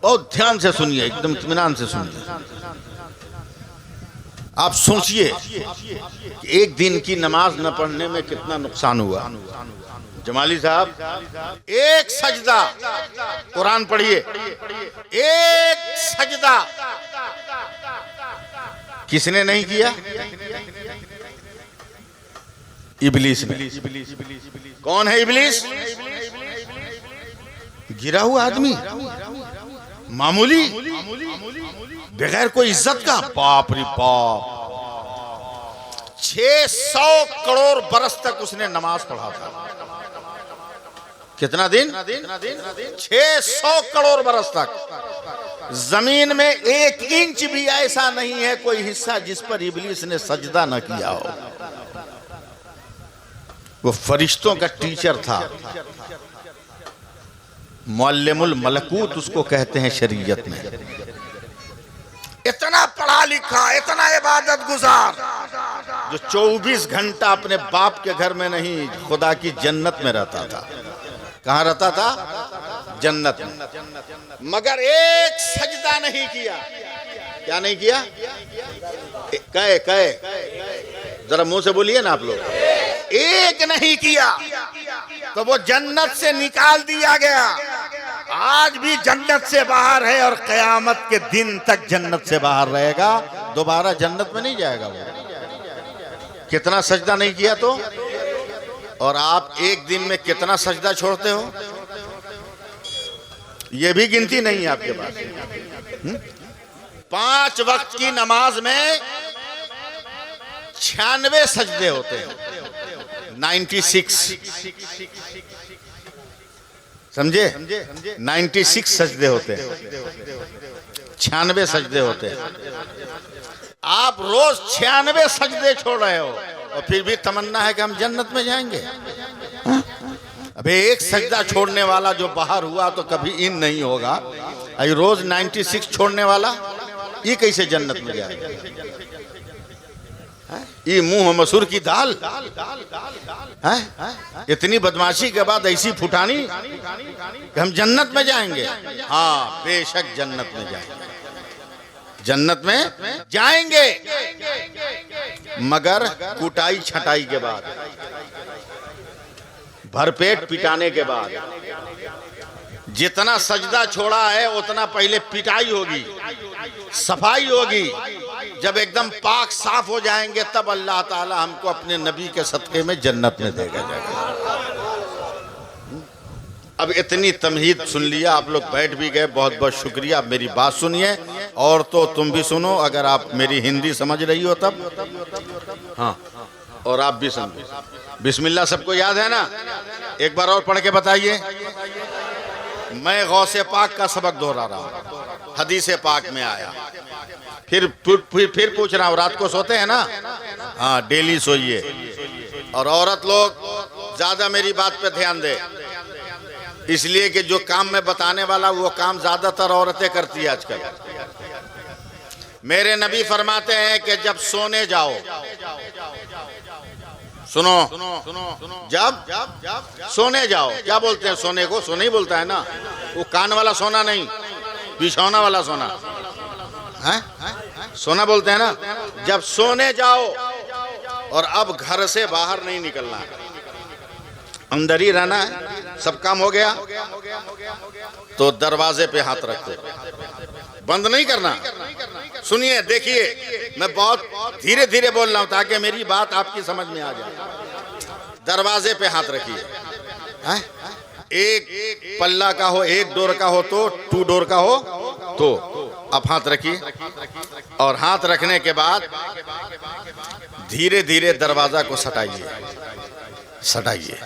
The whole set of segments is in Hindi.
बहुत ध्यान से सुनिए, एकदम इत्मीनान से सुनिए। आप सोचिए कि एक दिन की नमाज न पढ़ने में कितना नुकसान हुआ। जमाली साहब, एक सजदा, कुरान पढ़िए, एक सजदा किसने नहीं किया? इब्लीस ने। कौन है इब्लीस? गिरा हुआ आदमी, मामूली, बगैर कोई इज्जत का। बाप रे बाप, 600 करोड़ बरस तक उसने नमाज पढ़ा था। कितना दिन? 600 करोड़ बरस तक। जमीन में 1 इंच भी ऐसा नहीं है कोई हिस्सा जिस पर इब्लीस ने सजदा न किया हो। वो फरिश्तों का टीचर था, मुअल्लिमुल मलकूत उसको कहते हैं शरीयत में। इतना पढ़ा लिखा, इतना इबादत गुजार, जो 24 घंटा अपने बाप के घर में नहीं, खुदा की जन्नत में रहता था। कहाँ रहता था? जन्नत में। मगर एक सजदा नहीं किया। क्या नहीं किया? कहे जरा मुंह से बोलिए ना आप लोग। एक नहीं किया तो वो जन्नत से निकाल दिया गया। आज भी जन्नत से बाहर है और कयामत के दिन तक जन्नत से बाहर रहेगा, दोबारा जन्नत में नहीं जाएगा वो। कितना सजदा नहीं किया तो? और आप एक दिन में कितना सजदा छोड़ते हो? ये भी गिनती नहीं है आपके पास। 5 वक्त की नमाज में 96 सजदे होते हैं। 96, समझे? 96 सजदे होते हैं, 96 सजदे होते हैं। आप रोज 96 सजदे छोड़ रहे हो और फिर भी तमन्ना है कि हम जन्नत में जाएंगे। अबे एक सजदा छोड़ने वाला जो बाहर हुआ तो कभी इन नहीं होगा। अभी रोज 96 छोड़ने वाला ये कैसे जन्नत में जाएगा? ये मुंह मसूर की दाल है? इतनी बदमाशी के बाद ऐसी फुटानी कि हम जन्नत में जाएंगे। हाँ, बेशक जन्नत में जाएंगे, जन्नत में जाएंगे, मगर कुटाई छटाई के बाद, भरपेट पिटाने के बाद। जितना सजदा छोड़ा है उतना पहले पिटाई होगी, सफाई होगी। जब एकदम पाक साफ हो जाएंगे तब अल्लाह ताला हमको अपने नबी के सदके में जन्नत में देगा जाएगा। अब इतनी तमहीद सुन लिया, आप लोग बैठ भी गए, बहुत बहुत शुक्रिया। अब मेरी बात सुनिए, और तो तुम भी सुनो, अगर आप मेरी हिंदी समझ रही हो तब। हाँ, और आप भी समझो। बिस्मिल्लाह सबको याद है ना? एक बार और पढ़ के बताइए। मैं गौसे पाक का सबक दोहरा रहा हूँ, हदीसे पाक में आया। फिर पूछ रहा हूँ, रात को सोते हैं ना? हाँ, डेली सोइए। और औरत लोग ज्यादा मेरी बात पे ध्यान दे, इसलिए कि जो काम मैं बताने वाला वो काम ज्यादातर औरतें करती है आजकल। मेरे नबी फरमाते हैं कि जब सोने जाओ, सुनो, जब सोने जाओ, क्या बोलते हैं सोने को? सोने ही बोलता है ना, वो कान वाला सोना नहीं, बिछौना वाला सोना है, सोना बोलते हैं ना। जब सोने जाओ और अब घर से बाहर नहीं निकलना है, अंदर ही रहना है, सब काम हो गया तो दरवाजे पे हाथ रखो, बंद नहीं करना। सुनिए, देखिए, मैं बहुत धीरे धीरे बोल रहा हूं ताकि मेरी बात आपकी समझ में आ जाए। दरवाजे पे हाथ रखिए। एक पल्ला का हो, एक डोर का हो तो, 2 डोर का हो तो आप हाथ रखिए। और हाथ रखने के बाद धीरे धीरे दरवाजा को सटाइए, सटाइए,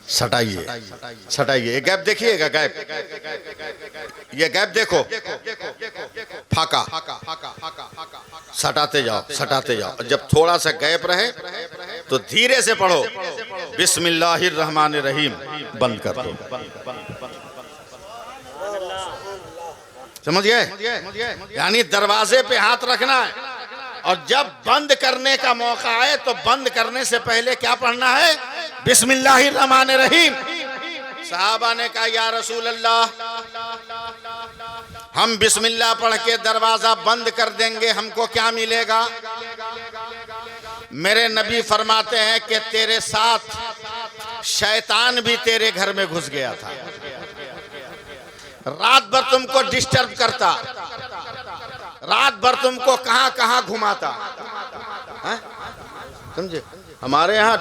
सटाइए, सटाइए। गैप देखिएगा, गैप, ये गैप देखो, फाका, सटाते जाओ, सटाते जाओ। जब थोड़ा सा गैप रहे तो धीरे से पढ़ो, बिस्मिल्लाहिर्रहमानिर्रहीम, बंद कर दो। समझ गए? यानी दरवाजे पे हाथ रखना है, और जब बंद करने का मौका आए तो बंद करने से पहले क्या पढ़ना है? बिस्मिल्लाहिर्रहमानिर्रहीम। सहाबा ने कहा, या रसूल अल्लाह, हम बिस्मिल्लाह पढ़ के दरवाजा बंद कर देंगे, हमको क्या मिलेगा? मेरे नबी फरमाते हैं कि तेरे साथ शैतान भी तेरे घर में घुस गया था, रात भर तुमको डिस्टर्ब करता, रात भर तुमको कहां कहां घुमाता। समझे? हमारे यहाँ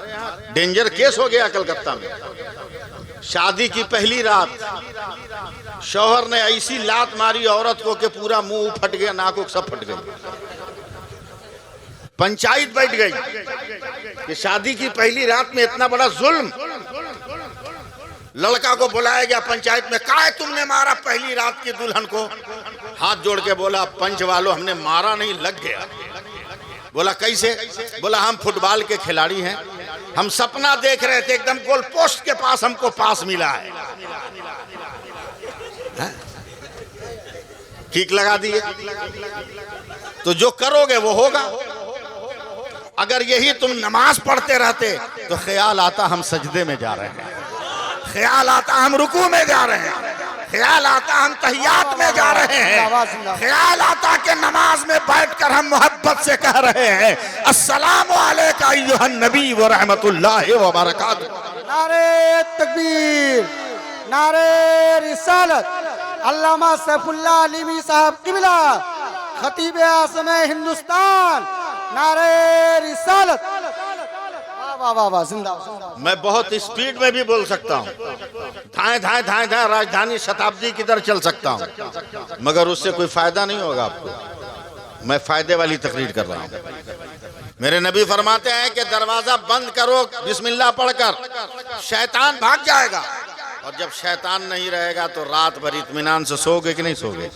डेंजर केस हो गया कलकत्ता में। शादी की पहली रात शौहर ने ऐसी लात मारी औरत को कि पूरा मुंह फट गया, नाक सब फट गई। पंचायत बैठ गई कि शादी की पहली रात में इतना बड़ा जुल्म। लड़का को बुलाया गया पंचायत में, कहा है तुमने मारा पहली रात की दुल्हन को? हाथ जोड़ के बोला, पंच वालों हमने मारा नहीं, लग गया। बोला कैसे? बोला हम फुटबॉल के खिलाड़ी हैं, हम सपना देख रहे थे, एकदम गोल पोस्ट के पास हमको पास मिला है। ठीक लगा दिए। तो जो करोगे वो होगा। अगर यही तुम नमाज पढ़ते रहते तो ख्याल आता हम सजदे में जा रहे हैं, ख्याल आता हम रुकू में जा रहे हैं, ख्याल आता हम तहियात में जा रहे हैं, ख्याल आता कि नमाज में बैठकर हम मोहब्बत से कह रहे हैं अस्सलामु अलैका अय्युहन नबी व रहमतुल्लाहि व बरकातुहू। नारे तकबीर, नारे रिसालत। अल्लामा सैफुल्लाह अलीमी साहब किबला, खतीब आज़म हिंदुस्तान, नारे रिसालत। वाह वाह वाह, जिंदाबाद। मैं बहुत स्पीड में भी बोल सकता हूँ, धाए धाए धाए धाए राजधानी शताब्दी की तरह चल सकता हूँ, मगर उससे कोई फायदा नहीं होगा आपको। मैं फायदे वाली तकरीर कर रहा हूँ। मेरे नबी फरमाते हैं कि दरवाजा बंद करो बिस्मिल्लाह पढ़कर, शैतान भाग जाएगा। और जब शैतान नहीं रहेगा तो रात भर इत्मीनान से सोओगे कि नहीं सोओगे?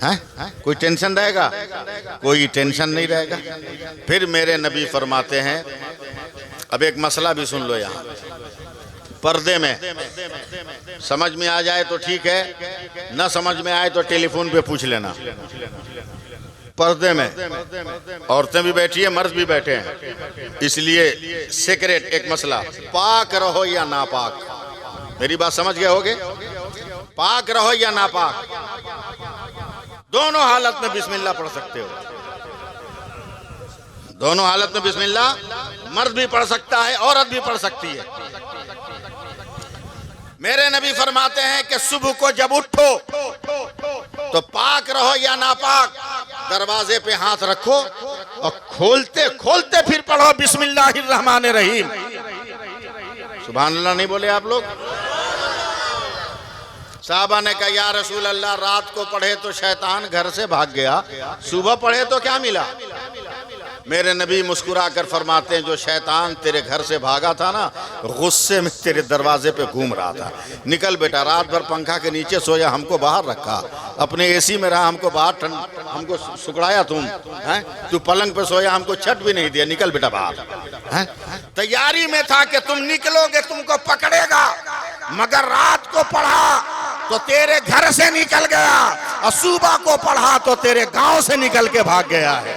हैं? कोई टेंशन रहेगा? कोई टेंशन नहीं रहेगा। फिर मेरे नबी फरमाते हैं, अब एक मसला भी सुन लो यहाँ, पर्दे में समझ में आ जाए तो ठीक है, न समझ में आए तो टेलीफोन पे पूछ लेना। पर्दे में औरतें भी बैठी है, मर्द भी बैठे हैं, इसलिए सीक्रेट एक मसला, पाक रहो या नापाक। मेरी बात समझ गए होगे? पाक रहो या नापाक, दोनों हालत में बिस्मिल्लाह पढ़ सकते हो। दोनों हालत में बिस्मिल्लाह मर्द भी पढ़ सकता है, औरत भी पढ़ सकती है। मेरे नबी फरमाते हैं कि सुबह को जब उठो तो पाक रहो या नापाक, दरवाजे पे हाथ रखो और खोलते खोलते फिर पढ़ो बिस्मिल्लाहिर रहमानिर रहीम। सुभान अल्लाह नहीं बोले आप लोग? साहबा ने कहा या रसूल अल्लाह, रात को पढ़े तो शैतान घर से भाग गया, सुबह पढ़े तो क्या मिला? मेरे नबी मुस्कुरा कर फरमाते हैं जो शैतान तेरे घर से भागा था ना, गुस्से में तेरे दरवाजे पे घूम रहा था। निकल बेटा, रात भर पंखा के नीचे सोया, हमको बाहर रखा, अपने एसी में रहा, हमको बाहर हमको सुकड़ाया, तुम हैं? तू पलंग पे सोया, हमको छत भी नहीं दिया, निकल बेटा बाहर। हैं? तैयारी में था कि तुम निकलोगे, तुमको पकड़ेगा, मगर रात को पढ़ा तो तेरे घर से निकल गया, और सुबह को पढ़ा तो तेरे गांव से निकल के भाग गया है,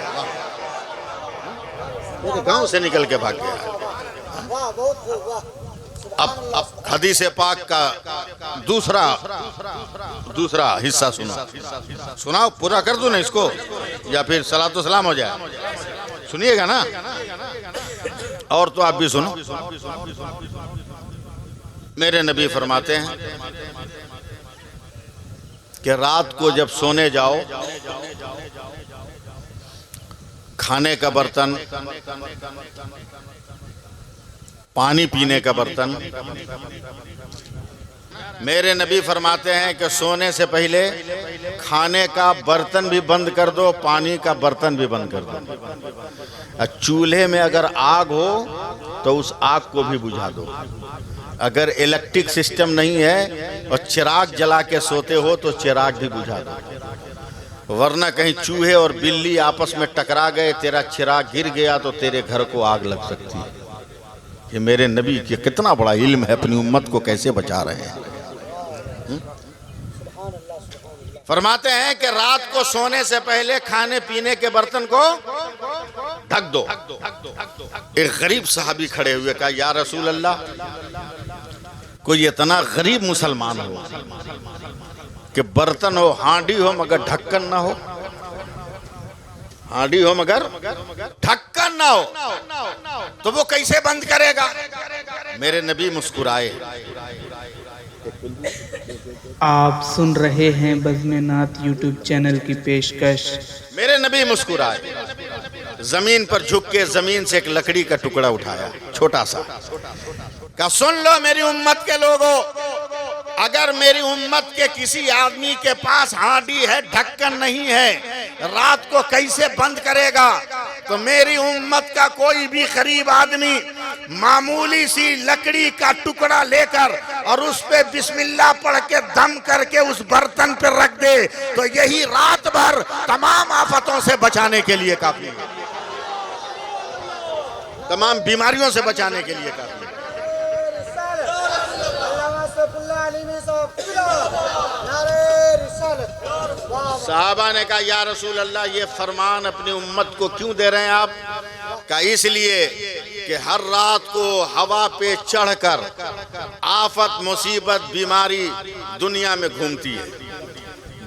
तेरे गांव से निकल के भाग गया है। अब हदीस पाक का दूसरा हिस्सा सुनाओ, पूरा कर दूं ना इसको, या फिर सलातो सलाम हो जाए? सुनिएगा ना, और तो आप भी सुनो। मेरे नबी फरमाते हैं कि रात को जब सोने जाओ, खाने का बर्तन, पानी पीने का बर्तन, मेरे नबी फरमाते हैं कि सोने से पहले खाने का बर्तन भी बंद कर दो, पानी का बर्तन भी बंद कर दो। चूल्हे में अगर आग हो तो उस आग को भी बुझा दो। अगर इलेक्ट्रिक सिस्टम नहीं है और चिराग जला के सोते हो तो चिराग भी बुझा दो, वरना कहीं चूहे और बिल्ली आपस में टकरा गए, तेरा चिराग गिर गया तो तेरे घर को आग लग सकती है। ये मेरे नबी की कितना बड़ा इल्म है, अपनी उम्मत को कैसे बचा रहे हैं। फरमाते हैं कि रात को सोने से पहले खाने पीने के बर्तन को ढक दो। एक गरीब साहबी खड़े हुए, कहा या रसूल अल्लाह, कोई इतना गरीब मुसलमान हो कि बर्तन हो, हांडी हो, मगर ढक्कन ना हो। हांडी हो मगर ढक्कन ना हो, तो वो कैसे बंद करेगा? मेरे नबी मुस्कुराए। आप सुन रहे हैं बज़्म नात यूट्यूब चैनल की पेशकश। मेरे नबी मुस्कुराए, जमीन पर झुक के जमीन से एक लकड़ी का टुकड़ा उठाया, छोटा सा, का सुन लो मेरी उम्मत के लोगों, अगर मेरी उम्मत के किसी आदमी के पास हांडी है, ढक्कन नहीं है, रात को कैसे बंद करेगा? तो मेरी उम्मत का कोई भी गरीब आदमी मामूली सी लकड़ी का टुकड़ा लेकर और उस पे बिस्मिल्लाह पढ़ के दम करके उस बर्तन पे रख दे, तो यही रात भर तमाम आफतों से बचाने के लिए काफी है, तमाम बीमारियों से बचाने के लिए काफी है। साहबा ने कहा, या रसूल अल्लाह, ये फरमान अपनी उम्मत को क्यों दे रहे हैं आप? का इसलिए कि हर रात को हवा पे चढ़कर आफत, मुसीबत, बीमारी दुनिया में घूमती है।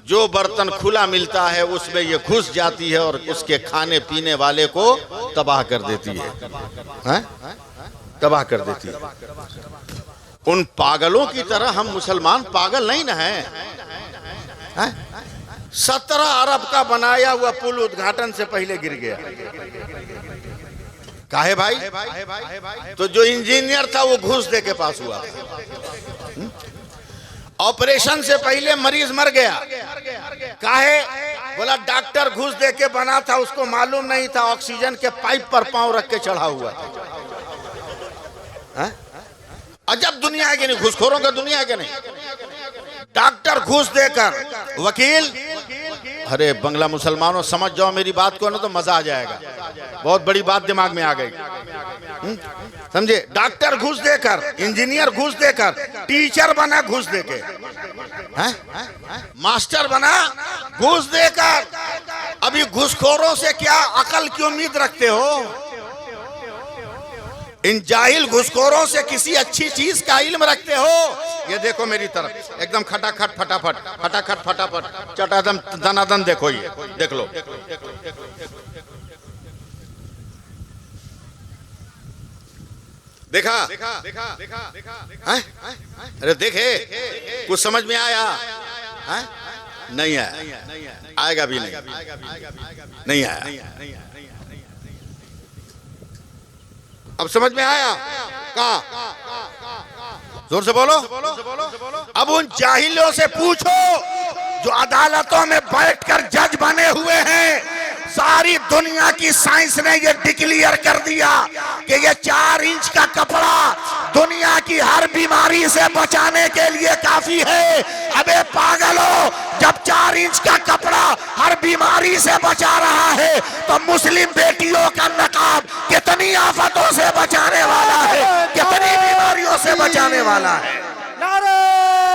जो बर्तन खुला मिलता है उसमें ये घुस जाती है और उसके खाने पीने वाले को तबाह कर देती है, तबाह कर देती है। उन पागलों की तरह हम मुसलमान पागल नहीं न हैं? 17 अरब का बनाया हुआ पुल उद्घाटन से पहले गिर गया। काहे भाई? तो जो इंजीनियर था वो घूस दे के पास हुआ। ऑपरेशन से पहले मरीज मर गया। काहे? बोला डॉक्टर घूस दे के बना था, उसको मालूम नहीं था ऑक्सीजन के पाइप पर पांव रख के चढ़ा हुआ था। अजब दुनिया है कि नहीं, घूसखोरों का दुनिया है कि नहीं? डॉक्टर घूस देकर, वकील, अरे बंगला मुसलमानों समझ जाओ मेरी बात को ना, तो मजा आ जाएगा। बहुत बड़ी बात दिमाग में आ गई, समझे? डॉक्टर घूस देकर, इंजीनियर घूस देकर, टीचर बना घूस देके, मास्टर बना घूस देकर। अभी घूसखोरों से क्या अकल की उम्मीद रखते हो? इन जाहिल घुसखोरों से किसी अच्छी चीज का इल्म रखते हो? ये देखो मेरी तरफ, एकदम खटाखट फटाफट, खटाखट फटाफट, चटादम दनादन, देखो ये देख लो। देखा? अरे देखे, कुछ समझ में आया? नहीं आया, आएगा भी नहीं आया। अब समझ में आया? कहा? जोर से बोलो। अब उन जाहिलों से पूछो जो अदालतों में बैठकर जज बने हुए हैं। सारी दुनिया की साइंस ने ये डिक्लेयर कर दिया कि ये 4 इंच का कपड़ा दुनिया की हर बीमारी से बचाने के लिए काफी है। अबे पागलों, जब 4 इंच का कपड़ा हर बीमारी से बचा रहा है, तो मुस्लिम बेटियों का नकाब कितनी आफतों से बचाने वाला है, कितनी बीमारियों से बचाने वाला है। नारे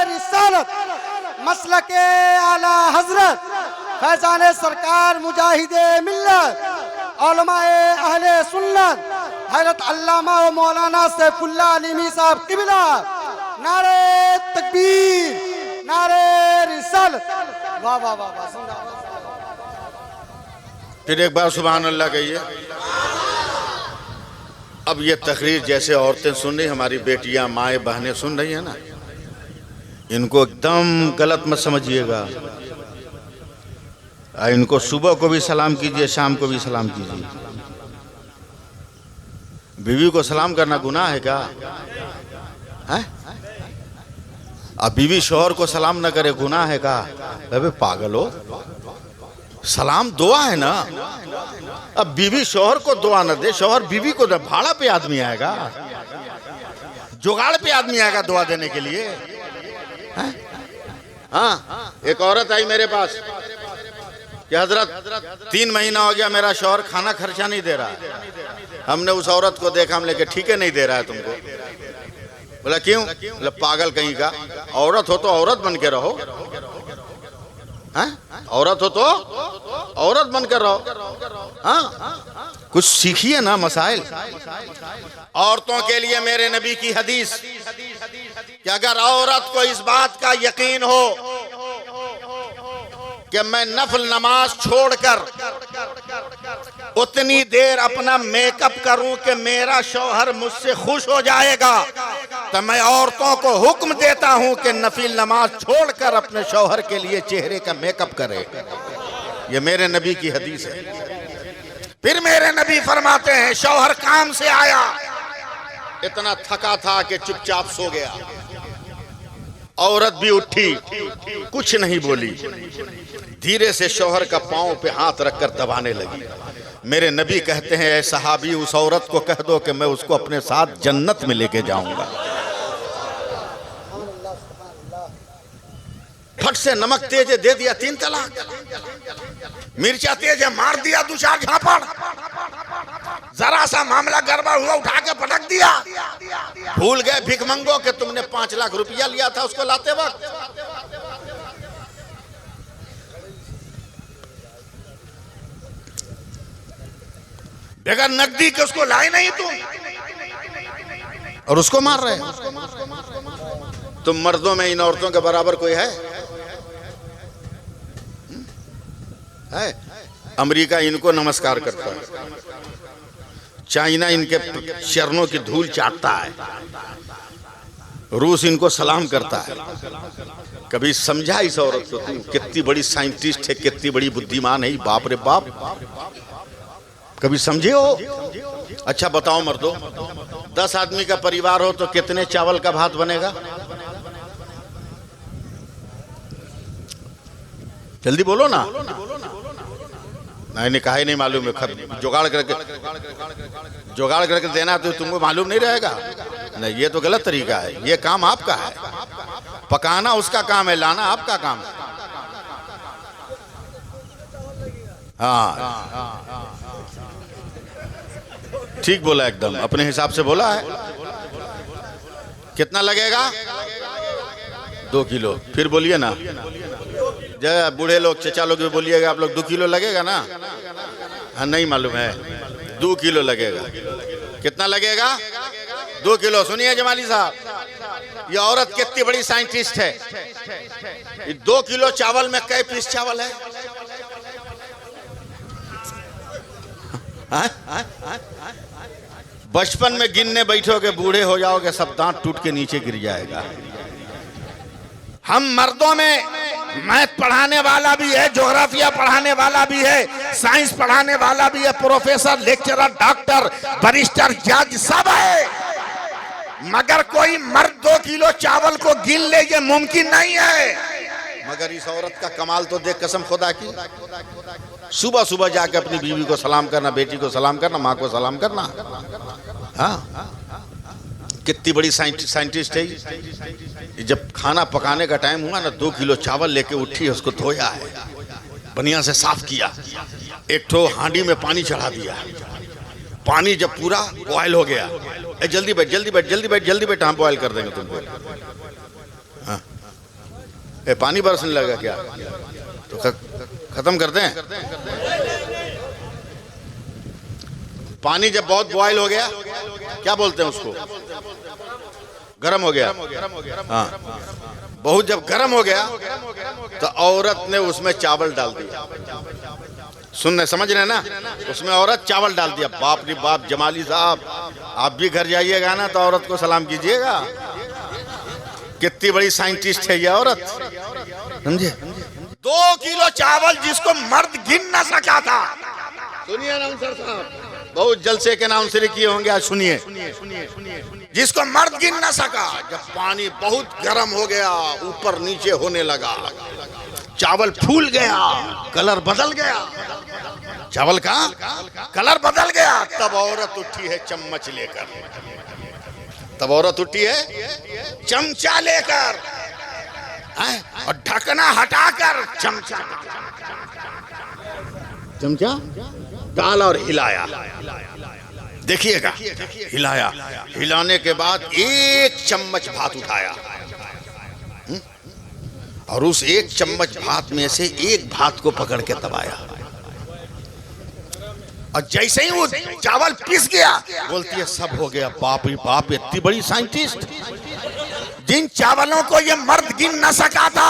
रिसालत, मसलके आला हजरत फैजान सरकार मुजाहिदे मिल्लत, उलमाए अहले सुन्नत हजरत अल्लामा व मौलाना सैफुल्लाह अलीमी साहब किबला। नारे तकबीर, नारे रिसालत। वाह वाह वाह वाह। फिर एक बार सुभान अल्लाह कहिए। अब ये तकरीर जैसे औरतें सुन रही, हमारी बेटियां, माएँ, बहनें सुन रही है ना, इनको एकदम गलत मत समझिएगा। इनको सुबह को भी सलाम कीजिए, शाम को भी सलाम कीजिए। बीवी को सलाम करना गुनाह है क्या? अब बीवी शौहर को सलाम न करे गुनाह है क्या? अबे पागल हो, सलाम दुआ है ना। अब बीवी शौहर को दुआ न दे, शौहर बीवी को दे, भाड़ा पे आदमी आएगा, जुगाड़ पे आदमी आएगा दुआ देने के लिए। हाँ, एक औरत आई मेरे पास कि हजरत 3 महीना हो गया मेरा शौहर खाना खर्चा नहीं दे रहा। हमने उस औरत को देखा, हम लेके ठीक है नहीं दे रहा है तुमको। बोला क्यों? बोला पागल कहीं का, औरत हो तो औरत बन के रहो। औरत हो तो औरत बन कर रहो। हाँ, कुछ सीखिए ना मसाइल। औरतों के लिए मेरे नबी की हदीस कि अगर औरत को इस बात का यकीन हो कि मैं नफल नमाज छोड़कर उतनी देर अपना मेकअप करूं कि मेरा शौहर मुझसे खुश हो जाएगा, तो मैं औरतों को हुक्म देता हूं कि नफिल नमाज छोड़कर अपने शौहर के लिए चेहरे का मेकअप करे। ये मेरे नबी की हदीस है। फिर मेरे नबी फरमाते हैं, शौहर काम से आया, इतना थका था कि चुपचाप सो गया। औरत भी उठी, कुछ नहीं बोली, धीरे से शौहर का पांव पे हाथ रखकर दबाने लगी। मेरे नबी कहते हैं, ऐ सहाबी, उस औरत को कह दो कि मैं उसको अपने साथ जन्नत में लेके जाऊंगा। फट से नमक तेज दे दिया 3 तलाक, मिर्चा तेज मार दिया 2-4 झापड़, जरा सा मामला गड़बड़ हुआ उठा के पटक दिया। भूल गए भिखमंगो कि तुमने 5 लाख रुपया लिया था उसको लाते वक्त। बगैर नकदी के उसको लाए नहीं तुम, और उसको मार रहे हो। तुम मर्दों में इन औरतों के बराबर कोई है? अमेरिका इनको नमस्कार करता है, चाइना इनके चरणों की धूल चाटता है, रूस इनको सलाम करता है। कभी समझा इस औरत को तू कितनी बड़ी साइंटिस्ट है, कितनी बड़ी बुद्धिमान है? बाप रे बाप, कभी समझे हो? अच्छा बताओ मर्दों, 10 आदमी का परिवार हो तो कितने चावल का भात बनेगा? जल्दी बोलो ना। नहीं कहा ही नहीं मालूम है, जुगाड़ करके देना तो तुमको मालूम नहीं रहेगा। नहीं, ये तो गलत तरीका है। ये काम आपका है, पकाना उसका काम है, लाना आपका काम है। हाँ ठीक बोला, एकदम अपने हिसाब से बोला है। कितना लगेगा? 2 किलो। फिर बोलिए ना, जय बूढ़े लोग, चचा लोग भी बोलिएगा, आप लोग 2 किलो लगेगा ना? हाँ नहीं मालूम है, 2 किलो लगेगा। कितना लगेगा? 2 किलो। सुनिए जमाली साहब, ये औरत कितनी बड़ी साइंटिस्ट है। 2 किलो चावल में कई पीस चावल है? बचपन में गिनने बैठोगे, बूढ़े हो जाओगे, सब दांत टूट के नीचे गिर जाएगा। हम मर्दों में मैथ पढ़ाने वाला भी है, ज्योग्राफिया पढ़ाने वाला भी है, साइंस पढ़ाने वाला भी है, प्रोफेसर, लेक्चरर, डॉक्टर, बैरिस्टर, जज सब है, मगर कोई मर्द 2 किलो चावल को गिन ले, ये मुमकिन नहीं है। मगर इस औरत का कमाल तो देख, कसम खुदा की, सुबह सुबह जाके अपनी बीवी को सलाम करना, बेटी को सलाम करना, माँ को सलाम करना। हाँ कितनी बड़ी साइंटिस्ट है। जब खाना पकाने का टाइम हुआ ना, 2 किलो चावल लेके उठी, उसको धोया है, बढ़िया से साफ किया, एक ठो हांडी में पानी चढ़ा दिया। पानी जब पूरा बॉयल हो गया, जल्दी बैठ जल्दी बैठ जल्दी बैठ जल्दी बैठ, हम बॉयल कर देंगे तुमको। हाँ पानी बरसने लगा क्या? तो खत्म कर दें। पानी जब बहुत बॉयल हो गया, क्या बोलते हैं उसको? गरम हो गया। हाँ बहुत जब गरम हो गया तो औरत ने उसमें चावल डाल दिया। सुनने समझ रहे ना, उसमें औरत चावल डाल दिया। बाप रे बाप, जमाली साहब आप भी घर जाइएगा ना तो औरत को सलाम कीजिएगा। कितनी बड़ी साइंटिस्ट है ये औरत, समझे? 2 किलो चावल जिसको मर्द गिन ना सका था। सुनिए अनाउंसर साहब, बहुत जलसे के अनाउंसर किए होंगे आज, सुनिए। जिसको मर्द गिन ना सका, जब पानी बहुत गर्म हो गया, ऊपर नीचे होने लगा, चावल फूल गया, कलर बदल गया, चावल का कलर बदल गया, तब औरत उठी है चम्मच लेकर, तब औरत उठी है चमचा लेकर, और ढकना हटाकर चमचा डाला और हिलाया। देखिएगा, हिलाया, हिलाने के बाद 1 चम्मच भात उठाया, और उस 1 चम्मच भात में से 1 भात को पकड़ के दबाया, और जैसे ही वो चावल पिस गया, बोलती है सब हो गया। बाप रे बाप, इतनी बड़ी साइंटिस्ट। जिन चावलों को ये मर्द गिन न सका था,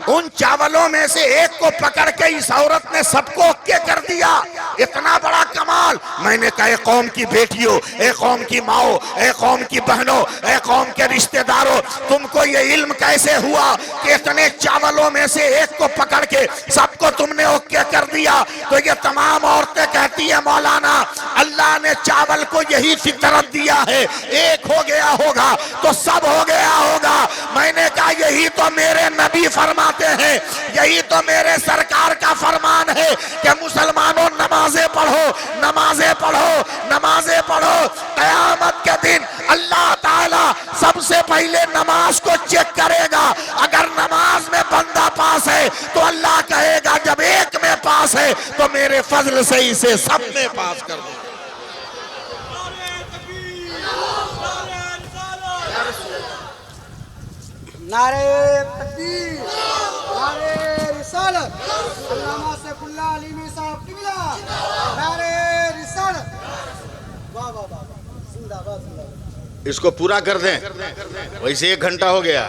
उन चावलों में से एक को पकड़ के इस औरत ने सबको ओके कर दिया। इतना बड़ा कमाल। मैंने कहा कौम की बेटियों, एक कौम की माओ, एक कौम की बहनों, एक कौम के रिश्तेदारों, तुमको ये इल्म कैसे हुआ कि इतने चावलों में से एक को पकड़ के सबको तुमने ओके कर दिया? तो ये तमाम औरतें कहती है मौलाना अल्लाह ने चावल को यही फितरत दिया है, एक हो गया होगा तो सब हो गया होगा। मैंने कहा यही तो मेरे नबी फरमाते हैं, यही तो मेरे सरकार का फरमान है कि मुसलमानों नमाजें पढ़ो, नमाजें पढ़ो, नमाजें पढ़ो। क़यामत के दिन अल्लाह ताला सबसे पहले नमाज को चेक करेगा। अगर नमाज में बंदा पास है तो अल्लाह कहेगा जब एक में पास है तो मेरे फजल से इसे सब में पास कर दो। नारे तकबीर, नारे रिसालत, अल्लामा सैफुल्लाह अलीमी साहब किबला, नारे रिसालत। वाह वाह वाह, जिंदाबाद जिंदाबाद। इसको पूरा कर दें। वैसे 1 घंटा हो गया।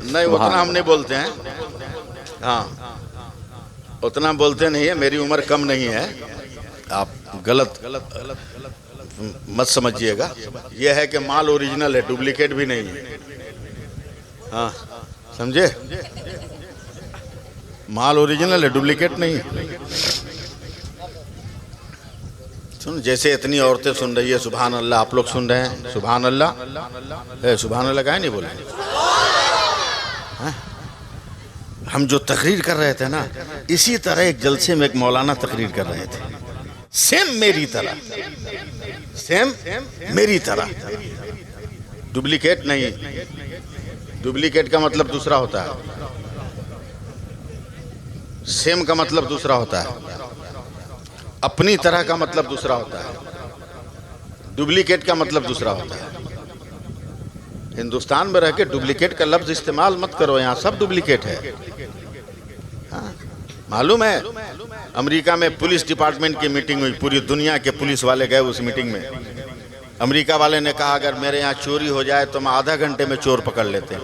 नहीं उतना हम नहीं बोलते हैं। हाँ उतना बोलते नहीं है, मेरी उम्र कम नहीं है, आप गलत मत समझिएगा। यह है कि माल ओरिजिनल है, डुप्लीकेट भी नहीं है। हाँ समझे, माल ओरिजिनल है, डुप्लीकेट नहीं है। सुन, जैसे इतनी औरतें सुन रही है सुभान अल्लाह, आप लोग सुन रहे हैं सुभान अल्लाह। सुभान अल्लाह काहे नहीं बोले? हम जो तकरीर कर रहे थे ना, इसी तरह एक जलसे में एक मौलाना तकरीर कर रहे थे, सेम मेरी तरह, सेम मेरी तरह, डुप्लीकेट नहीं। डुप्लीकेट का मतलब दूसरा होता है, सेम का मतलब दूसरा होता है, अपनी तरह का मतलब दूसरा होता है, डुप्लीकेट का मतलब दूसरा होता है। हिंदुस्तान में रह के डुप्लीकेट का लफ्ज इस्तेमाल मत करो, यहाँ सब डुप्लीकेट है। हाँ, मालूम है अमेरिका में पुलिस डिपार्टमेंट की मीटिंग हुई, पूरी दुनिया के पुलिस वाले गए उस मीटिंग में। अमेरिका वाले ने कहा अगर मेरे यहाँ चोरी हो जाए तो हम आधा घंटे में चोर पकड़ लेते हैं।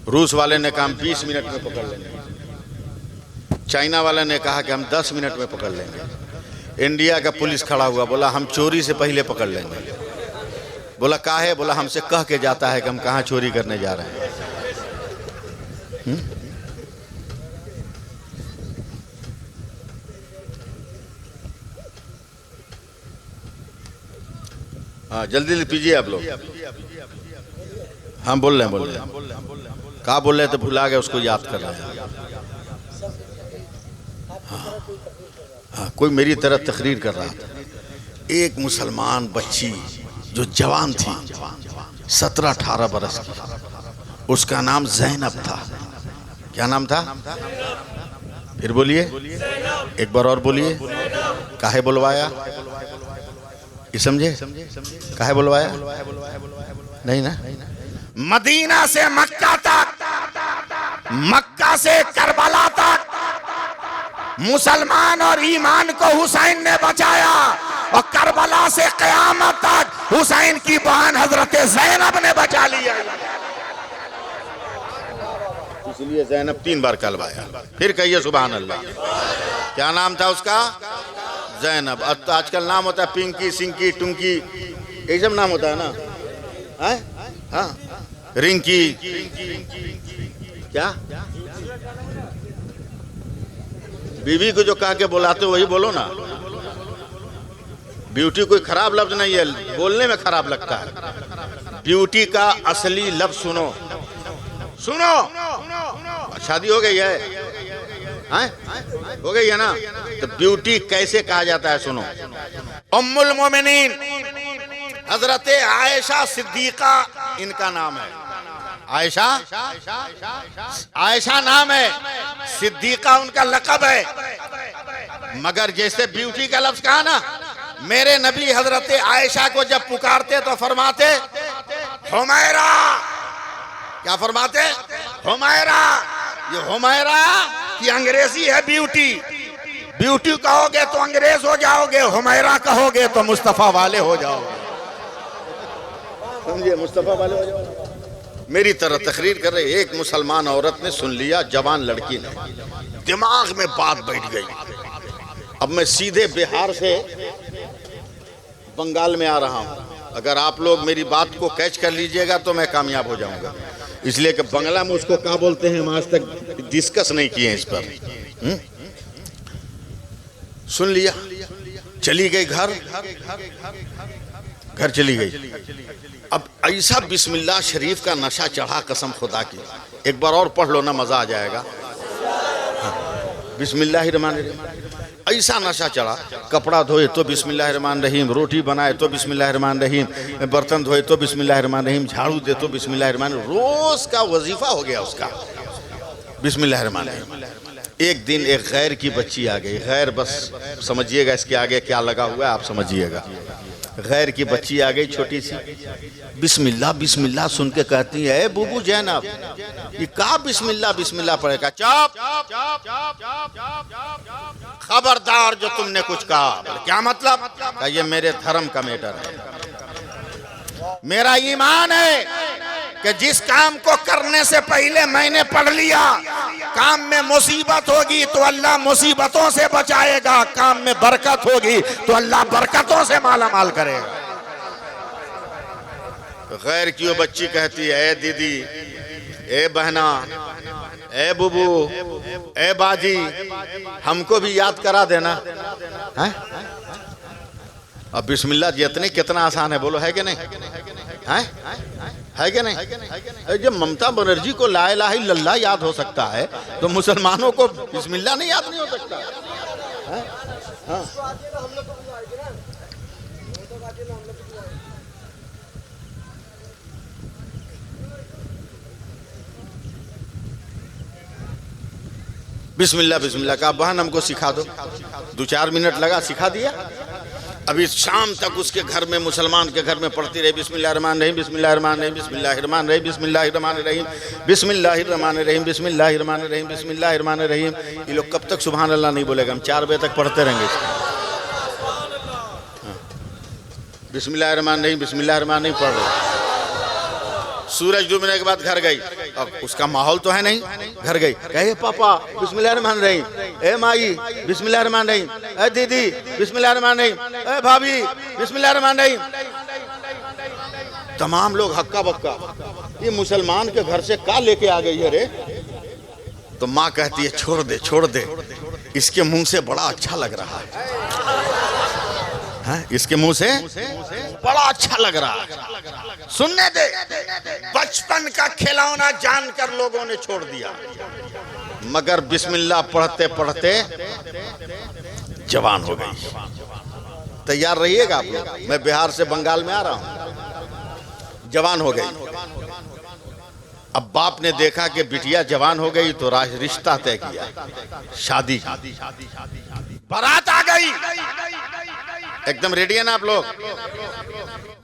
रूस वाले ने कहा हम 20 मिनट में पकड़ लेंगे। चाइना वाले ने कहा कि हम 10 मिनट में पकड़ लेंगे। इंडिया का पुलिस खड़ा हुआ, बोला हम चोरी से पहले पकड़ लेंगे। बोला काहे? बोला हमसे कह के जाता है कि हम कहाँ चोरी करने जा रहे हैं। हाँ जल्दी पीजिए आप लोग। हाँ बोल रहे हैं कहाँ बोल रहे थे, भुला गए, उसको याद कर रहे हैं। हाँ कोई मेरी तरह तकरीर कर रहा था। एक मुसलमान बच्ची जो जवान थी, 17-18 बरस की, उसका नाम ज़ैनब था। क्या नाम था? फिर बोलिए, एक बार और बोलिए। काहे बुलवाया? ये समझे? काहे बुलवाया? नहीं ना। मदीना से मक्का तक, मक्का से करबला तक मुसलमान और ईमान को हुसैन ने बचाया, और करबला से क़यामत तक हुसैन की बहन हजरत ज़ैनब ने बचा लिया। इसलिए ज़ैनब 3 बार कहलवाया। फिर कहिए सुभान अल्लाह। क्या नाम था उसका? ज़ैनब। अब तो आजकल नाम होता है पिंकी, सिंकी, टुंकी, यही सब नाम होता है ना। हाँ रिंकी, क्या बीवी को जो कह के बुलाते वही बोलो ना। ब्यूटी कोई खराब लफ्ज नहीं है, बोलने में खराब लगता है। ब्यूटी का असली लफ्ज सुनो, सुनो। शादी हो गई है? हो गई है ना? तो ब्यूटी कैसे कहा जाता है सुनो। उम्मुल मोमिनीन हजरत आयशा सिद्दीका इनका नाम है। आयशा, आयशा नाम है, सिद्दीका उनका लक़ब है। मगर जैसे ब्यूटी का लफ्ज कहा ना, मेरे नबी हजरत आयशा को जब पुकारते तो फरमाते हुमैरा। क्या फरमाते? हुमैरा। ये हुमैरा की अंग्रेजी है ब्यूटी। ब्यूटी कहोगे तो अंग्रेज हो जाओगे, हुमैरा कहोगे तो मुस्तफा वाले हो जाओगे। समझिए, मुस्तफा वाले हो जाओगे। मेरी तरह तकरीर कर रहे। एक मुसलमान औरत ने सुन लिया, जवान लड़की ने, दिमाग में बात बैठ गई। अब मैं सीधे बिहार से बंगाल में आ रहा हूं। अगर आप लोग मेरी बात को कैच कर लीजिएगा तो मैं कामयाब हो जाऊंगा, इसलिए कि बंगला में उसको क्या बोलते हैं हम आज तक डिस्कस नहीं किए इस पर। सुन लिया, चली गई घर चली गई। अब ऐसा बिस्मिल्लाह शरीफ का नशा चढ़ा, कसम खुदा की, एक बार और पढ़ लो ना, मजा आ जाएगा। बिस्मिल्लाहिर्रहमानिर्रहीम, ऐसा नशा चढ़ा। कपड़ा धोए तो बिस्मिल्लाहिर्रहमानिर्रहीम, रोटी बनाए तो बिस्मिल्लाहिर्रहमानिर्रहीम, बर्तन धोए तो बिस्मिल्लाहिर्रहमानिर्रहीम, झाड़ू दे तो बिस्मिल्लाहिर्रहमानिर्रहीम। रोज का वजीफा हो गया उसका बिस्मिल्लाहिर्रहमानिर्रहीम। एक दिन एक गैर की बच्ची आ गई। गैर, बस समझिएगा इसके आगे क्या लगा हुआ है आप समझिएगा। गैर की बच्ची आ गई छोटी सी, बिस्मिल्लाह बिस्मिल्लाह सुन के कहती है, बुबू जैनब ये का बिस्मिल्लाह बिस्मिल्लाह पड़ेगा? चुप, खबरदार जो तुमने कुछ कहा। क्या मतलब? ये मेरे धर्म का मैटर है, मेरा ईमान है कि जिस काम को करने से पहले मैंने पढ़ लिया, काम में मुसीबत होगी तो अल्लाह मुसीबतों से बचाएगा, काम में बरकत होगी तो अल्लाह बरकतों से माला माल करेगा। तो गैर की वो बच्ची कहती है, ए दीदी, ए बहना, ए बुबू, ए बाजी, हमको भी याद करा देना है। अब बिस्मिल्लाह जितने कितना आसान है, बोलो है कि नहीं? है कि नहीं? जब ममता बनर्जी को ला इलाहा इल्लल्लाह याद हो सकता है तो मुसलमानों को बिस्मिल्लाह नहीं याद नहीं हो सकता है? बिस्मिल्लाह बिस्मिल्लाह का बहन हमको सिखा दो। 2-4 मिनट लगा, सिखा दिया। अभी शाम तक उसके घर में, मुसलमान के घर में पढ़ती रही, बिस्मिल्लाहिर्रहमानिर्रहीम बिस्मिल्लाहिर्रहमानिर्रहीम बिस्मिल्लाहिर्रहमानिर्रहीम बिस्मिल्लाहिर्रहमानिर्रहीम बिस्मिल्लाहिर्रहमानिर्रहीम बिस्मिल्लाहिर्रहमानिर्रहीम बिस्मिल्लाहिर्रहमानिर्रहीम। ये लोग कब तक सुभान अल्लाह नहीं बोलेगा? हम 4 बजे तक पढ़ते रहेंगे। बिस्मिल्लाहिर्रहमानिर्रहीम बिस्मिल्लाहिर्रहमानिर्रहीम पढ़ रहे। सूरज डूबने के बाद घर गई। अब उसका माहौल तो है नहीं, घर गई, कहे पापा बिस्मिल्लाहिर्रहमानिर्रहीम, ए माई बिस्मिल्लाहिर्रहमानिर्रहीम, ए दीदी बिस्मिल्लाहिर्रहमानिर्रहीम, ए भाभी बिस्मिल्लाहिर्रहमानिर्रहीम। तमाम लोग हक्का बक्का, ये मुसलमान के घर से का लेके आ गई है रे? तो माँ कहती है, छोड़ दे छोड़ दे, इसके मुंह से बड़ा अच्छा लग रहा है, इसके मुंह से बड़ा अच्छा लग रहा है, सुनने दे। बचपन का खिलौना जानकर लोगों ने छोड़ दिया, मगर बिस्मिल्लाह पढ़ते पढ़ते जवान हो गई। तैयार रहिएगा आप लोग, मैं बिहार से बंगाल में आ रहा हूं। जवान हो गई। अब बाप ने देखा कि बिटिया जवान हो गई तो रिश्ता तय किया, शादी। बारात आ गई, एकदम रेडी है ना आप लोग?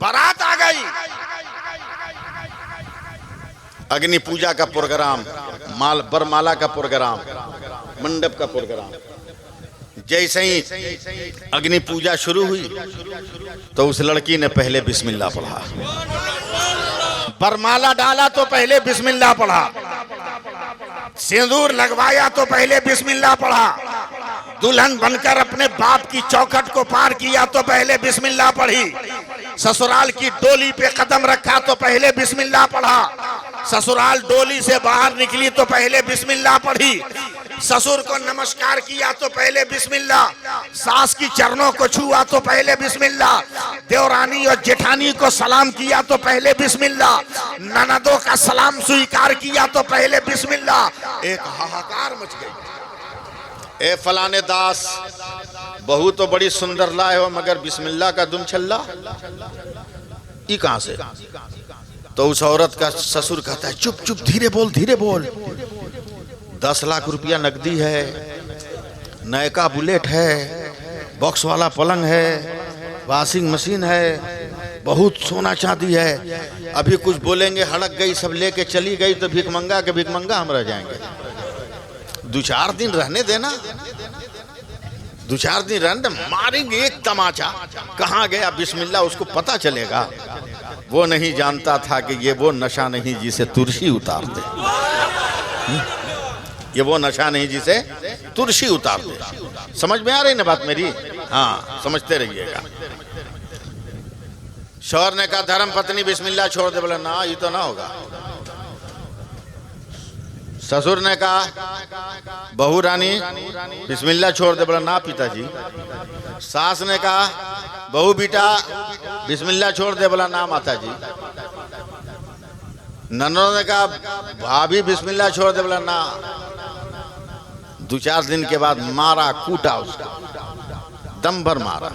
बारात आ गई, अग्नि पूजा का प्रोग्राम, बरमाला का प्रोग्राम, मंडप का प्रोग्राम। जैसे ही अग्नि पूजा शुरू हुई तो उस लड़की ने पहले बिस्मिल्लाह पढ़ा, बरमाला डाला तो पहले बिस्मिल्लाह पढ़ा, सिंदूर लगवाया तो पहले बिस्मिल्लाह पढ़ा, दुल्हन बनकर अपने बाप की चौखट को पार किया तो पहले बिस्मिल्लाह पढ़ी, ससुराल की डोली पे कदम रखा तो पहले बिस्मिल्लाह पढ़ा, ससुराल डोली से बाहर निकली तो पहले बिस्मिल्लाह पढ़ी, ससुर को नमस्कार किया तो पहले बिस्मिल्लाह, सास की चरणों को छुआ तो पहले बिस्मिल्लाह, देवरानी और जेठानी को सलाम किया तो पहले बिस्मिल्लाह, ननदों का सलाम स्वीकार किया तो पहले बिस्मिल्लाह। एक हाहाकार मच गई। ए फलाने दास, बहू तो बड़ी सुंदर लाए हो, मगर बिस्मिल्लाह का दुम छल्ला ये कहां से? तो उस औरत का ससुर कहता है, चुप चुप, धीरे बोल धीरे बोल। 10 लाख रुपया नकदी है, नयका बुलेट है, बॉक्स वाला पलंग है, वॉशिंग मशीन है, बहुत सोना चांदी है। अभी कुछ बोलेंगे हड़क गई, सब लेके चली गई तो भिखमंगा के भिखमंगा हम रह जाएंगे। 2-4 दिन रहने देना, 2-4 दिन रहने, मारेंगे एक तमाचा। कहाँ गया बिस्मिल्लाह उसको पता चलेगा। वो नहीं जानता था कि ये वो नशा नहीं जिसे तुलसी उतार दे। ये वो नशा नहीं जिसे तुलसी उतार दे। समझ में आ रही ना बात मेरी? हाँ, समझते रहिएगा। शौहर ने कहा धर्म पत्नी बिस्मिल्लाह छोड़ दे। बोला ना, ये तो ना होगा। ससुर ने कहा बहू रानी बिस्मिल्लाह छोड़ दे। बोला ना पिताजी। सास ने कहा बहू बेटा बिस्मिल्लाह छोड़ दे। बोला ना माताजी। ननद ने कहा भाभी बिस्मिल्लाह छोड़ दे। बोला ना। 2-4 दिन के बाद मारा, कूटा, उसका दम भर मारा।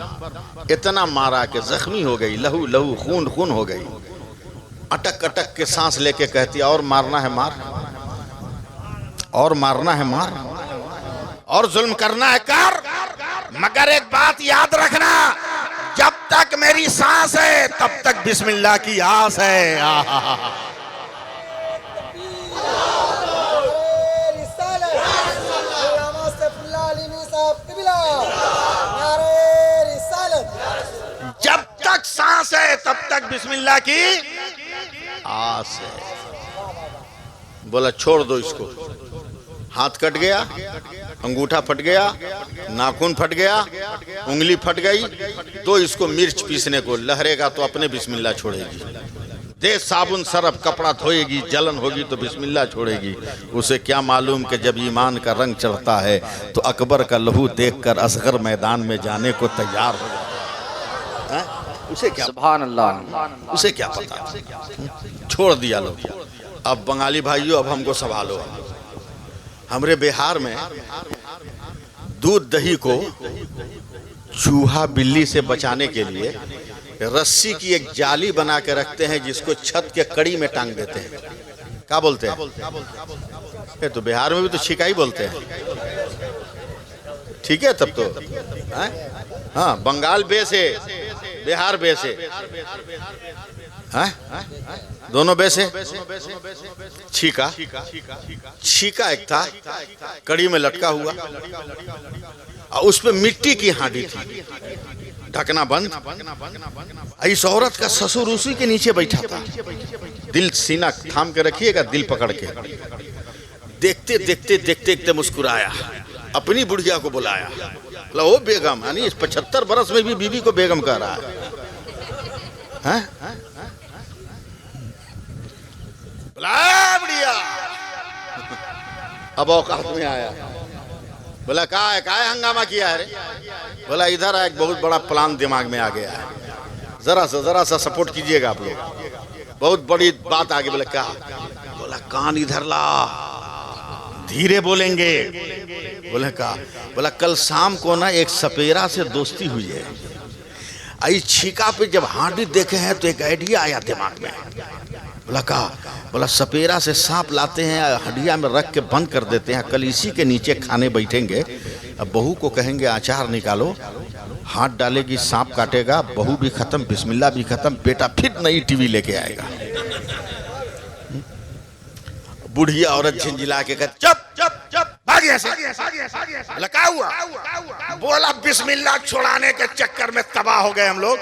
इतना मारा कि जख्मी हो गई, लहू लहू खून खून हो गई। अटक अटक के सांस लेके कहती और मारना है मार, और मारना है मार, और जुल्म करना है कर, मगर एक बात याद रखना, जब तक मेरी सांस है तब तक बिस्मिल्लाह की आस है। जब तक सांस है तब तक बिस्मिल्लाह की आस है। बोला छोड़ दो इसको। हाथ कट गया, अंगूठा फट गया, नाखून फट गया, उंगली फट गई, तो इसको मिर्च पीसने को लहरेगा तो अपने बिस्मिल्लाह छोड़ेगी। दे साबुन सरफ कपड़ा धोएगी, जलन होगी तो बिस्मिल्लाह छोड़ेगी। उसे क्या मालूम कि जब ईमान का रंग चढ़ता है तो अकबर का लहू देखकर असगर मैदान में जाने को तैयार हो जाता है। उसे क्या, सुभान अल्लाह, उसे क्या पता। छोड़ दिया लो। अब बंगाली भाइयों, अब हमको संभालो। हमारे बिहार में दूध दही को चूहा बिल्ली से बचाने के लिए रस्सी की एक जाली बना के रखते हैं, जिसको छत के कड़ी में टांग देते हैं। क्या बोलते हैं? ये तो बिहार में भी तो छिकाई बोलते हैं। ठीक है तब तो। हाँ, बंगाल बेस है, बिहार बेस है। दोनों बेस है। छीका, छीका एक था कड़ी में लटका हुआ, और उस पे मिट्टी की हांडी थी, ढकना बंद। इस औरत का ससुर उसी के नीचे बैठा था। दिल सीना थाम के रखिएगा, दिल पकड़ के। देखते देखते देखते देखते मुस्कुराया, अपनी बुढ़िया को बुलाया। बोला ओ बेगम, यानी इस 75 बरस में भी बीवी को बेगम कह रहा है। बोला बुढ़िया, अब औकात में आया। बोला का है हंगामा किया है रे? बोला इधर एक बहुत बड़ा प्लान दिमाग में आ गया है, जरा सा सपोर्ट कीजिएगा आप लोग, बहुत बड़ी बात आ गई। बोला क्या? बोला कान इधर ला, धीरे बोलेंगे। बोले का? बोला कल शाम को ना एक सपेरा से दोस्ती हुई है। आई छीका पे जब हांडी देखे हैं तो एक आइडिया आया दिमाग में। बोला का? बोला सपेरा से सांप लाते हैं, हंडिया में रख के बंद कर देते हैं, कल इसी के नीचे खाने बैठेंगे। अब बहू को कहेंगे अचार निकालो, हाथ डालेगी सांप काटेगा, बहू भी खत्म, बिस्मिल्लाह भी खत्म, बेटा फिर नई टीवी लेके आएगा। बुढ़िया औरत झिंझिला के कहती चुप चुप चुप, भाग ऐसे। बोला क्या हुआ? बोला बिस्मिल्लाह छुड़ाने के चक्कर में तबाह हो गए हम लोग।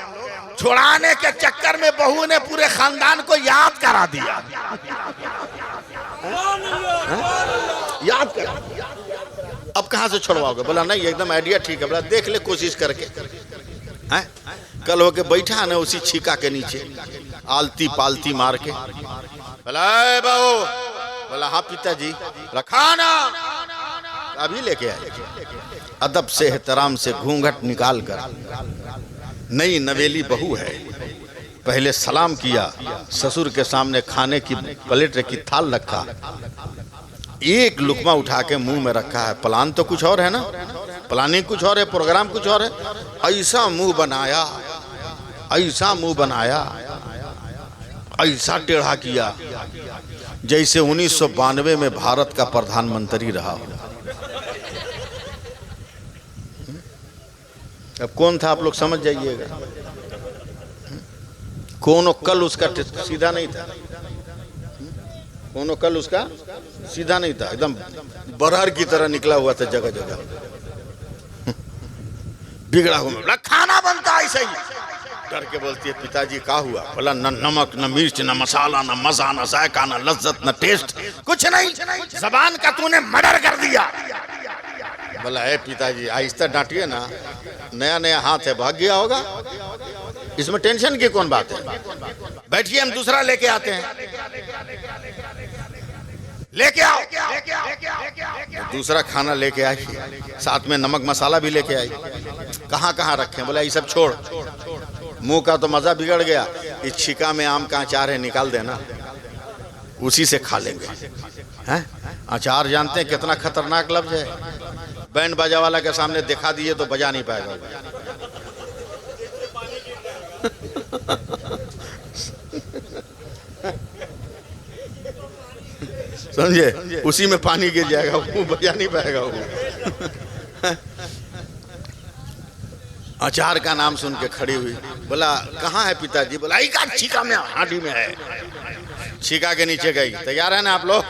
छुड़ाने के चक्कर में बहू ने पूरे खानदान को याद करा दिया। याद करा। अब कहां से छुड़वाओगे? बोला नहीं, एकदम आइडिया ठीक है। बोला देख ले कोशिश करके। हैं? कल होके बैठा है ना उसी छीका के नीचे, आलती पालती मार के। बोला बहू। बोला हाँ पिताजी। बोला खाना अभी लेके आए। अदब से एहतराम से घूंघट निकाल कर, नई नवेली बहू है, पहले सलाम किया, ससुर के सामने खाने की प्लेट की थाल रखा, एक लुकमा उठा के मुंह में रखा है। प्लान तो कुछ और है ना, प्लानिंग कुछ और है, प्रोग्राम कुछ और है। ऐसा मुंह बनाया, ऐसा मुंह बनाया, ऐसा टेढ़ा किया जैसे 1992 में भारत का प्रधानमंत्री रहा हो। अब कौन था आप लोग समझ जाइएगा। कोनो कल उसका सीधा नहीं था, कोनो कल उसका सीधा नहीं था, एकदम बरहर की तरह निकला हुआ था जगह जगह, बिगड़ा हुआ। खाना बनता ऐसे ही करके बोलती है पिताजी क्या हुआ? बोला न नमक न मिर्च न मसाला न मजा न जायका न लज्जत न टेस्ट, कुछ नहीं, जबान का तूने मर्डर कर दिया। बोला है पिताजी आहिस्ता डांटिए ना, नया नया हाथ है, भाग गया होगा, इसमें टेंशन की कौन बात है, बैठिए हम दूसरा लेके आते हैं। लेके आओ। दूसरा खाना लेके आई, साथ में नमक मसाला भी लेके आई। कहाँ कहाँ रखे? बोला ये सब छोड़, मुंह का तो मजा बिगड़ गया, इस छिका में आम का अचार है निकाल देना, उसी से खा लेंगे। हैं? अचार जानते हैं कितना खतरनाक लफ्ज है, बैंड बाजा वाला के सामने दिखा दिए तो बजा नहीं पाएगा। समझे? उसी में पानी गिर जाएगा, वो बजा नहीं पाएगा वो। अचार का नाम सुन के खड़ी हुई, बोला कहाँ है पिताजी? बोला का छिका में, हांडी में है। छिका के नीचे गई, तैयार है ना आप लोग?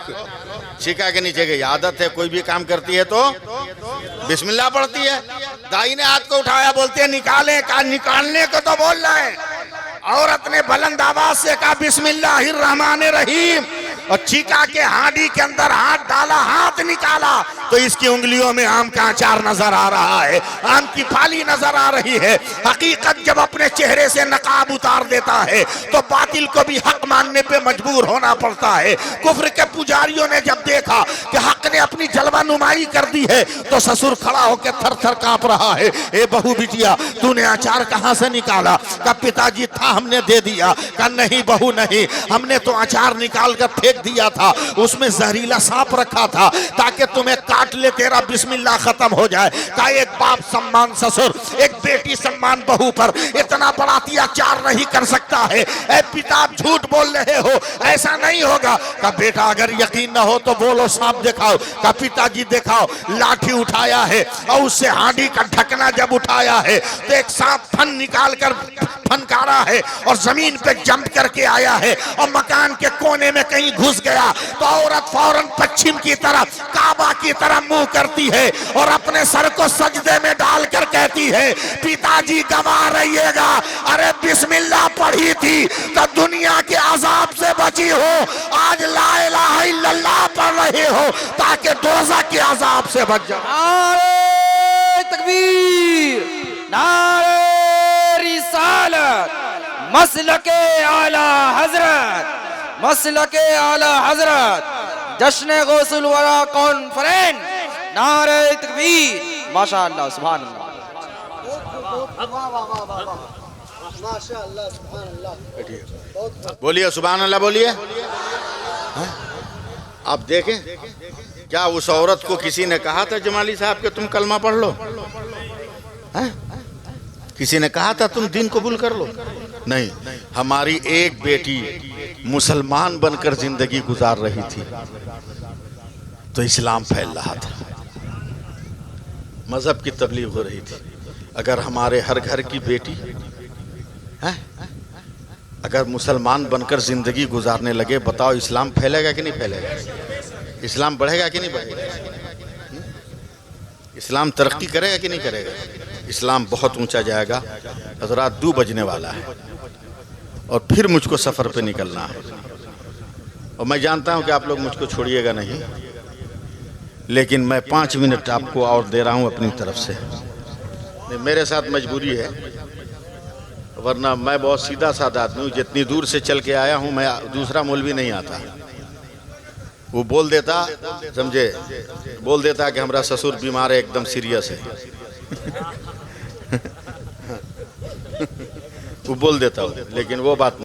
छिका के नीचे गई। आदत है कोई भी काम करती है तो बिस्मिल्लाह पढ़ती है। दाई ने हाथ को उठाया, बोलते हैं निकाले का, निकालने को तो बोल रहे हैं। औरत ने बुलंद आवाज से कहा बिस्मिल्लाहिर्रहमानिर्रहीम, और चीका के हांडी के अंदर हाथ डाला, हाथ निकाला तो इसकी उंगलियों में आम का अचार नजर आ रहा है, आम की फाली नजर आ रही है। हकीकत जब अपने चेहरे से नकाब उतार देता है तो बातिल को भी हक मानने पे मजबूर होना पड़ता है। कुफ्र के पुजारियों ने जब देखा कि हक ने अपनी जलवा नुमाई कर दी है तो ससुर खड़ा होकर थर थर कांप रहा है। ए बहू बिटिया, तूने अचार कहाँ से निकाला? का पिताजी था, हमने दे दिया। का नहीं बहू नहीं, हमने तो अचार निकाल कर फेंक दिया था, उसमें जहरीला सांप रखा था ताकि तुम्हें काट ले, तेरा बिस्मिल्लाह खत्म हो जाए। का एक बाप सम्मान ससुर, एक बेटी सम्मान बहू पर इतना बड़ा अत्याचार नहीं कर सकता है। ए पिता, आप झूठ बोल रहे हो, ऐसा नहीं होगा। का बेटा अगर यकीन न हो तो बोलो, सांप दिखाओ। का पिताजी दिखाओ। लाठी उठाया है और उससे हांडी का ढकना जब उठाया है तो एक सांप फन निकाल कर फनकारा है और जमीन पे जंप करके आया है और मकान के कोने में कहीं घुस गया तो औरत फौरन पश्चिम की तरफ, काबा की तरफ मुंह करती है और अपने सर को सजदे में डालकर कहती है पिताजी गवा रहिएगा, अरे बिस्मिल्लाह पढ़ी थी तो दुनिया के अजाब से बची हो, आज ला इलाहा इल्लल्लाह पढ़ रहे हो ताकि दोज़ख के अजाब से बच जाओ। नारे तकबीर, नारे रिसालत, मसलके आला हजरत, मसलके आला हजरत, जश्न गौसुल वरा कॉन्फ्रेंस, नारे तकबीर, माशाअल्लाह, सुभान अल्लाह। वाह वाह वाह वाह वाह, माशाअल्लाह, सुभान अल्लाह। बोलिए सुभान अल्लाह, बोलिए। आप देखें क्या उस औरत को किसी ने कहा था जमाली साहब के तुम कलमा पढ़ लो? है? किसी ने कहा था तुम दीन कबूल कर लो? नहीं, हमारी एक बेटी मुसलमान बनकर जिंदगी गुजार रही थी तो इस्लाम फैल रहा था, मजहब की तबलीग हो रही थी। अगर हमारे हर घर की बेटी है अगर मुसलमान बनकर जिंदगी गुजारने लगे, बताओ इस्लाम फैलेगा कि नहीं फैलेगा? इस्लाम बढ़ेगा कि नहीं बढ़ेगा? इस्लाम तरक्की करेगा कि नहीं करेगा? इस्लाम बहुत ऊंचा जाएगा। हज़रात 2 बजने वाला है और फिर मुझको सफ़र पे निकलना है और मैं जानता हूं कि आप लोग मुझको छोड़िएगा नहीं, लेकिन मैं 5 मिनट आपको और दे रहा हूं अपनी तरफ से। मेरे साथ मजबूरी है, वरना मैं बहुत सीधा साधा आदमी हूँ। जितनी दूर से चल के आया हूँ मैं, दूसरा मौलवी नहीं आता। वो बोल देता, समझे, बोल देता कि हमारा ससुर बीमार है, एकदम सीरियस है। वो बोल देता हूँ, लेकिन वो बात